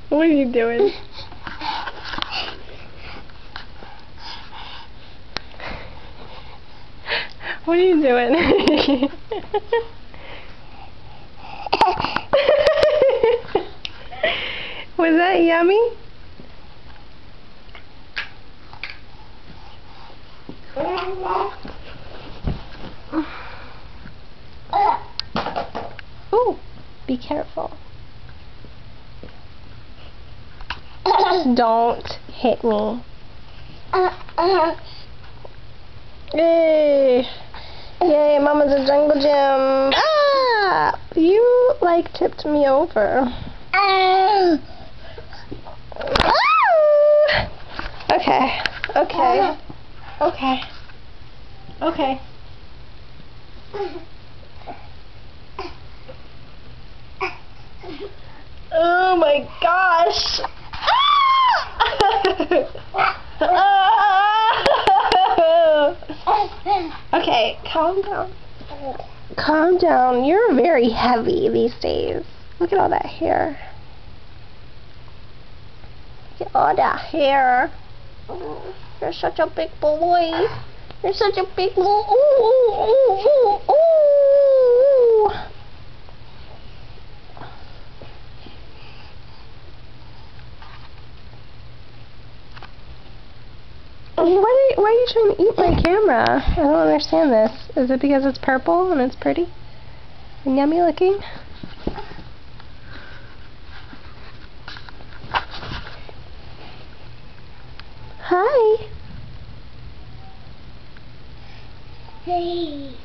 What are you doing? What are you doing? Was that yummy? Ooh, be careful. Don't hit me. Yay! Yay, Mama's a jungle gym. Ah! You, like, tipped me over. Ah! Okay. Okay. Okay. Okay. Oh my gosh! Okay, calm down. Calm down. You're very heavy these days. Look at all that hair. Look at all that hair. You're such a big boy. You're such a big boy. Ooh, ooh, ooh, ooh. Why are you trying to eat my camera? I don't understand this. Is it because it's purple and it's pretty and yummy looking? Hi. Hey.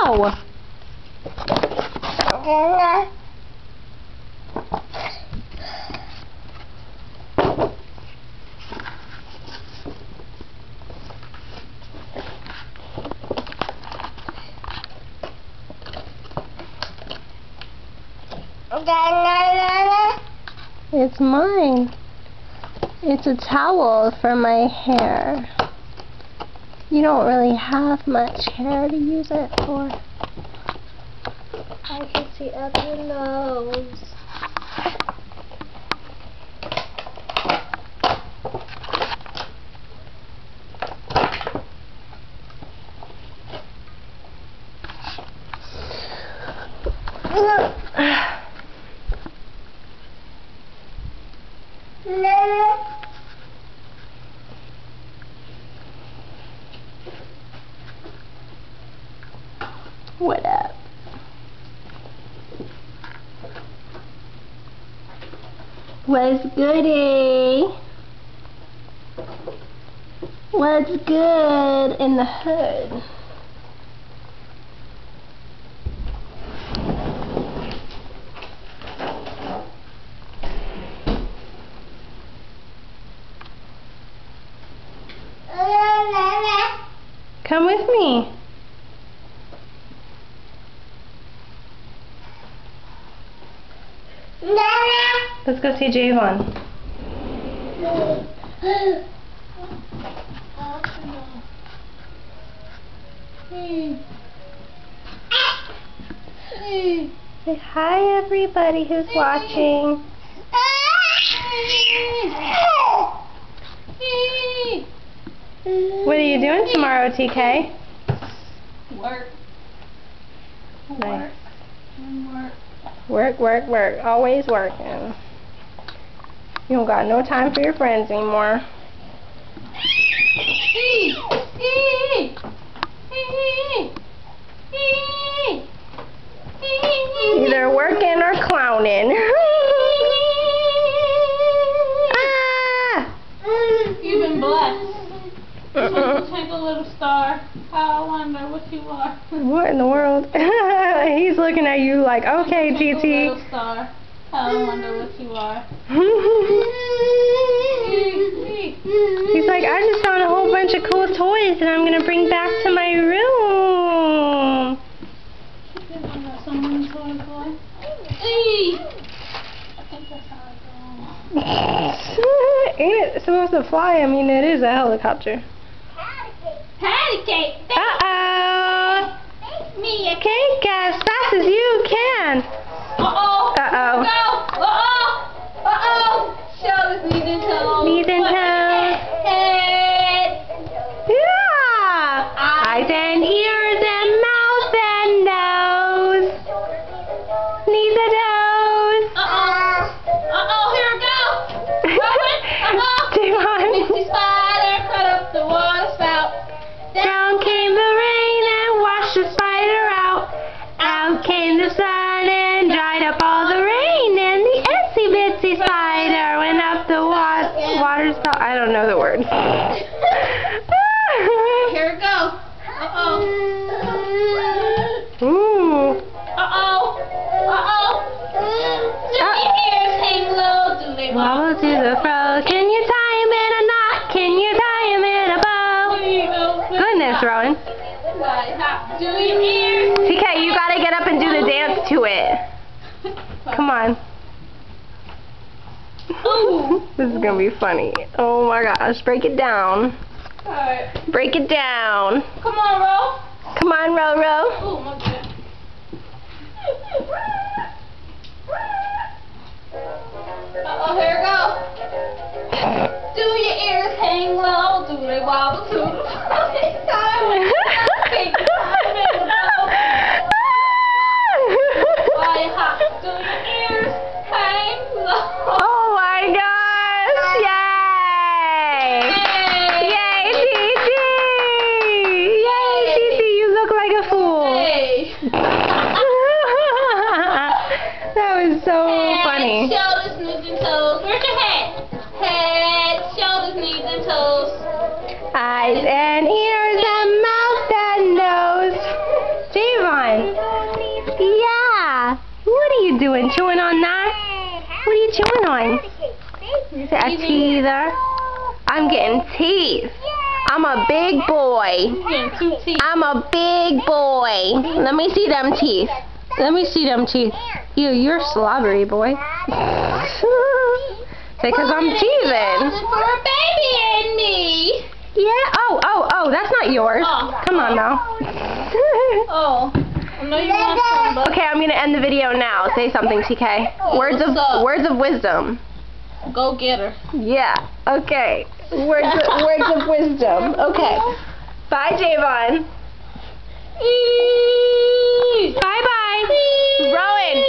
Ow! It's mine. It's a towel for my hair. You don't really have much hair to use it for. I can see up your nose. What up? What's goody? What's good in the hood? Come with me. Let's go see Javon. Say hi, everybody who's watching. What are you doing tomorrow, TK? Work. Nice. Work. Work. Always working. You don't got no time for your friends anymore. Either working or clowning. Ah! You've been blessed. Twinkle little star. How I wonder what you are. What in the world? He's looking at you like, okay, Twinkle GT. little star. How I wonder what you are. He's like, I just found a whole bunch of cool toys that I'm going to bring back to my room. Someone's toy boy. I think that's how I go. Ain't it supposed to fly? I mean, it is a helicopter. Patty cake. Uh-oh. Me a Can't go as fast as you can. Uh-oh. Uh-oh. Go. Uh-oh. Uh-oh. Shoulders, knees and toes. Knees and toes. Head. Yeah. Eyes and ears and mouth and nose. Knees and toes. Uh-oh. Uh-oh. Here we go. Rolling. Uh-oh. Devon. Misty spider cut up the water spout. Down came the rain and washed the spider out. Out came the sun and dried up all the rain. And the itsy bitsy spider went up the water spout. I don't know the word. Here we go. Uh-oh. Ooh. Uh-oh. Uh-oh. Do your ears hang low? Do they Wobble to the fro. Can you tie him in a knot? Can you tie him in a bow? Goodness, Rowan. Do your ears? TK, you gotta get up and do the dance to it. Come on. Ooh. This is gonna be funny. Oh my gosh, break it down. Alright. Break it down. Come on, Ro. Come on, Roro. Ooh, my bad. Uh-oh, here we go. Do your ears hang low? Do they wobble to the Do your ears hang low? Oh my gosh! Yay! Yay, TT! Yay, TT! You look like a fool. Hey. That was so Head, funny. shoulders, knees, and toes. Where's your head? Head, shoulders, knees, and toes. Eyes and ears and mouth and nose. Javon. Yeah. What are you doing? Chewing on that? What are you chewing on? Is that a teether? I'm getting teeth. I'm a big boy. Getting 2 teeth. I'm a big boy. Let me see them teeth. Let me see them teeth. You're slobbery, boy. Say, 'cause I'm teething. For a baby and me. Yeah. Oh, that's not yours. Oh. Come on now. Oh. I know you want some, but Okay, I'm gonna end the video now. Say something, TK. Words what's up? of wisdom. go get her. Yeah. Okay. Words of wisdom. Okay. Bye, Javon. Bye bye. Rowan.